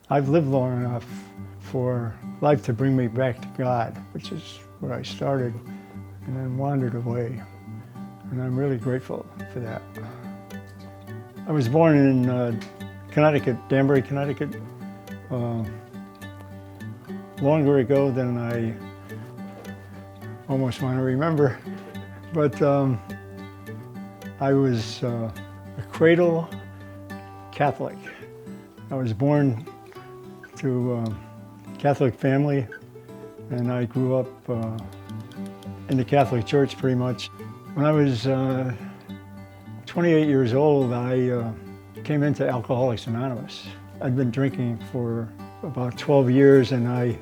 I've lived long enough for life to bring me back to God, which is where I started and then wandered away. And I'm really grateful for that. I was born in Connecticut, Danbury, Connecticut, longer ago than I almost want to remember. But I was a cradle Catholic. I was born to a Catholic family, and I grew up in the Catholic Church pretty much. When I was 28 years old, I came into Alcoholics Anonymous. I'd been drinking for about 12 years, and I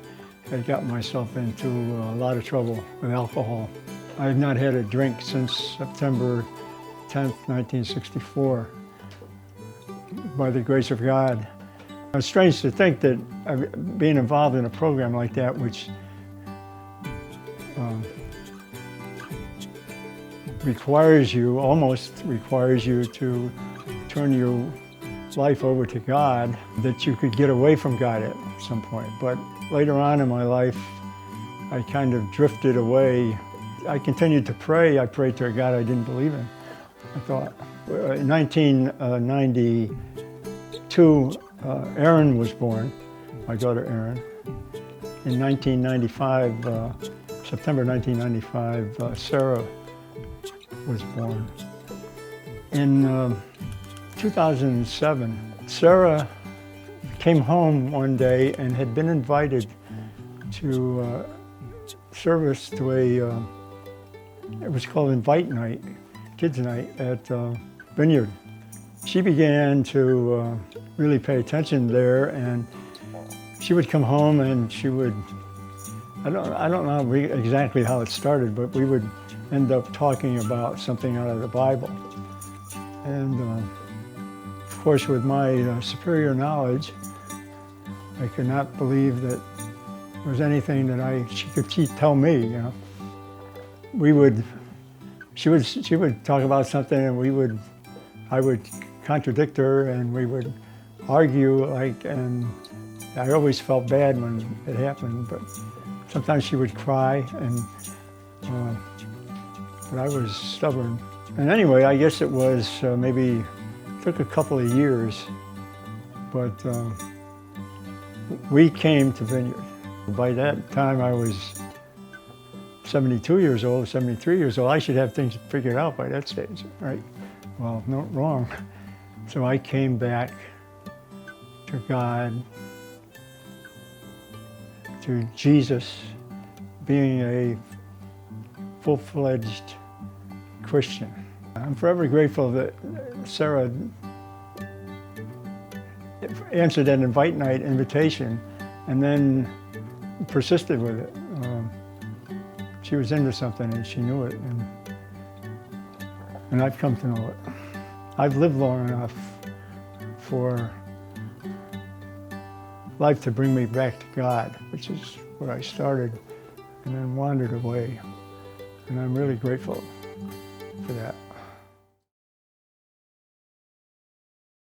had gotten myself into a lot of trouble with alcohol. I've not had a drink since September 10th, 1964, by the grace of God. It's strange to think that being involved in a program like that, which almost requires you to turn your life over to God, that you could get away from God at some point. But later on in my life, I kind of drifted away. I continued to pray. I prayed to a God I didn't believe in, I thought. In 1992, Erin was born, my daughter Erin. In 1995, September 1995, Sarah was born. In 2007, Sarah came home one day and had been invited to service to it was called Invite Night, Kids Night at Vineyard. She began to really pay attention there, and she would come home and she would, I don't know exactly how it started, but we would end up talking about something out of the Bible. And of course, with my superior knowledge, I could not believe that there was anything that she'd tell me, you know. She would talk about something, and I would contradict her, and we would argue, and I always felt bad when it happened, but sometimes she would cry, but I was stubborn. And anyway, I guess it was took a couple of years, but we came to Vineyard. By that time, I was 72 years old, 73 years old. I should have things figured out by that stage, right? Well, no, wrong. So I came back to God, to Jesus, being a full-fledged Christian. I'm forever grateful that Sarah answered that Invite Night invitation and then persisted with it. She was into something and she knew it, and I've come to know it. I've lived long enough for life to bring me back to God, which is where I started and then wandered away. And I'm really grateful for that.